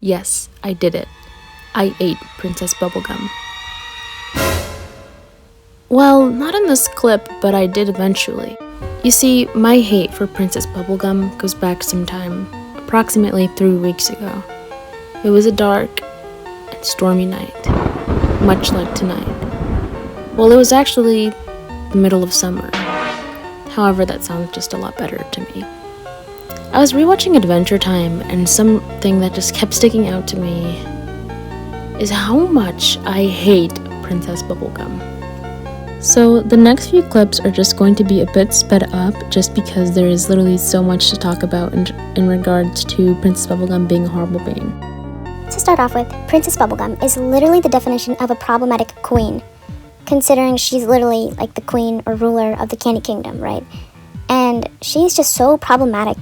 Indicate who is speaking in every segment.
Speaker 1: Yes, I did it. I ate Princess Bubblegum. Well, not in this clip, but I did eventually. You see, my hate for Princess Bubblegum goes back some time, approximately 3 weeks ago. It was a dark and stormy night, much like tonight. Well, it was actually the middle of summer. However, that sounds just a lot better to me. I was rewatching Adventure Time, and something that just kept sticking out to me is how much I hate Princess Bubblegum. So the next few clips are just going to be a bit sped up just because there is literally so much to talk about in regards to Princess Bubblegum being a horrible being.
Speaker 2: To start off with, Princess Bubblegum is literally the definition of a problematic queen, considering she's literally like the queen or ruler of the Candy Kingdom, right? And she's just so problematic.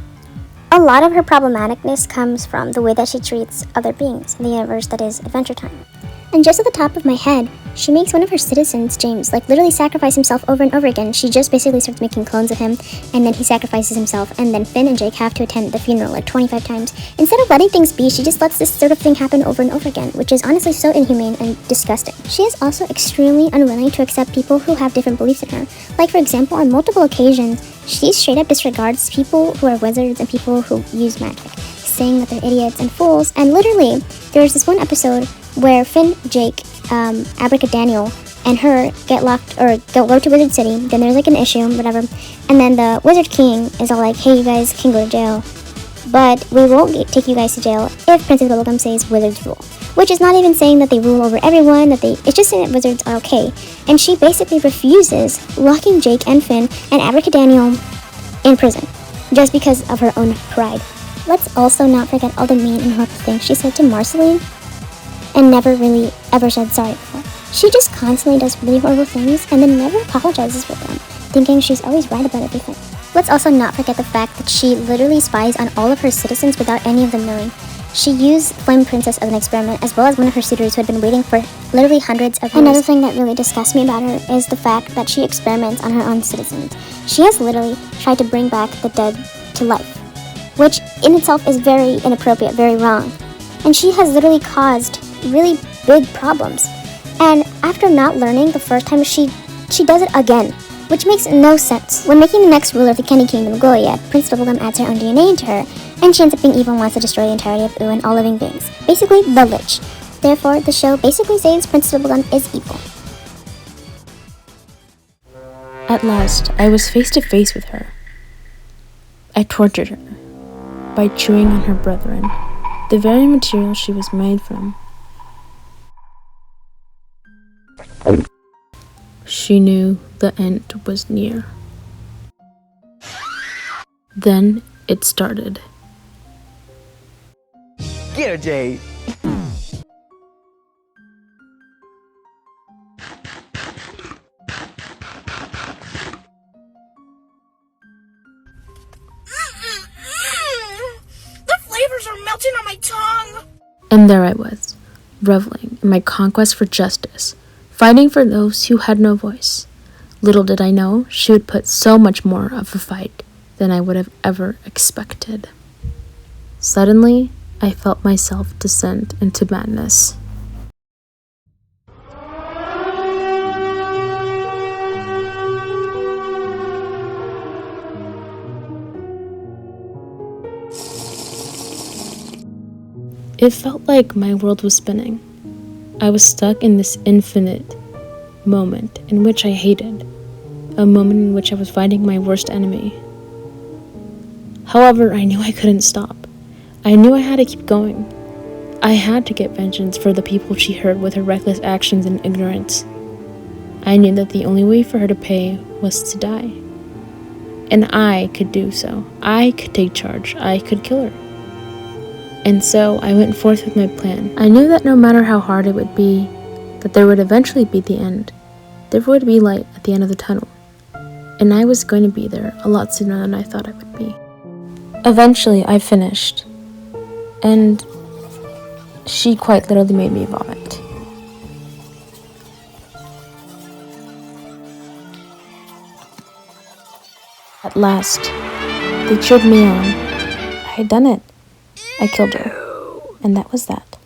Speaker 2: A lot of her problematicness comes from the way that she treats other beings in the universe that is Adventure Time. And just at the top of my head, she makes one of her citizens, James, literally sacrifice himself over and over again. She just basically starts making clones of him, and then he sacrifices himself, and then Finn and Jake have to attend the funeral 25 times. Instead of letting things be, she just lets this sort of thing happen over and over again, which is honestly so inhumane and disgusting. She is also extremely unwilling to accept people who have different beliefs in her. Like, for example, on multiple occasions, she straight up disregards people who are wizards and people who use magic, saying that they're idiots and fools. And literally, there's this one episode where Finn, Jake, Abracadaniel, and her get locked or go to Wizard City. Then there's an issue, whatever, and then the Wizard King is all like, "Hey, you guys can go to jail, but we won't take you guys to jail if Princess Bubblegum says wizards rule." Which is not even saying that they rule over everyone. It's just saying that wizards are okay. And she basically refuses, locking Jake and Finn and Abracadaniel in prison just because of her own pride. Let's also not forget all the mean and horrible things she said to Marceline and never really ever said sorry before. She just constantly does really horrible things and then never apologizes for them, thinking she's always right about everything. Let's also not forget the fact that she literally spies on all of her citizens without any of them knowing. She used Flame Princess as an experiment, as well as one of her suitors who had been waiting for literally hundreds of years. Another thing that really disgusts me about her is the fact that she experiments on her own citizens. She has literally tried to bring back the dead to life, which in itself is very inappropriate, very wrong. And she has literally caused really big problems. And after not learning the first time, she does it again, which makes no sense. When making the next ruler of the Candy Kingdom, Goliath, Princess Bubblegum adds her own DNA into her, and she ends up being evil and wants to destroy the entirety of Ooh and all living beings. Basically, the Lich. Therefore, the show basically says Princess Bubblegum is evil.
Speaker 1: At last, I was face to face with her. I tortured her by chewing on her brethren, the very material she was made from. She knew the end was near. Then it started.
Speaker 3: Get her, Jade.
Speaker 4: The flavors are melting on my tongue.
Speaker 1: And there I was, reveling in my conquest for justice, fighting for those who had no voice. Little did I know she would put so much more of a fight than I would have ever expected. Suddenly, I felt myself descend into madness. It felt like my world was spinning. I was stuck in this infinite moment in which I hated, a moment in which I was fighting my worst enemy. However, I knew I couldn't stop. I knew I had to keep going. I had to get vengeance for the people she hurt with her reckless actions and ignorance. I knew that the only way for her to pay was to die. And I could do so. I could take charge. I could kill her. And so I went forth with my plan. I knew that no matter how hard it would be, that there would eventually be the end. There would be light at the end of the tunnel. And I was going to be there a lot sooner than I thought I would be. Eventually, I finished. And she quite literally made me vomit. At last, they cheered me on. I had done it. I killed her. And that was that.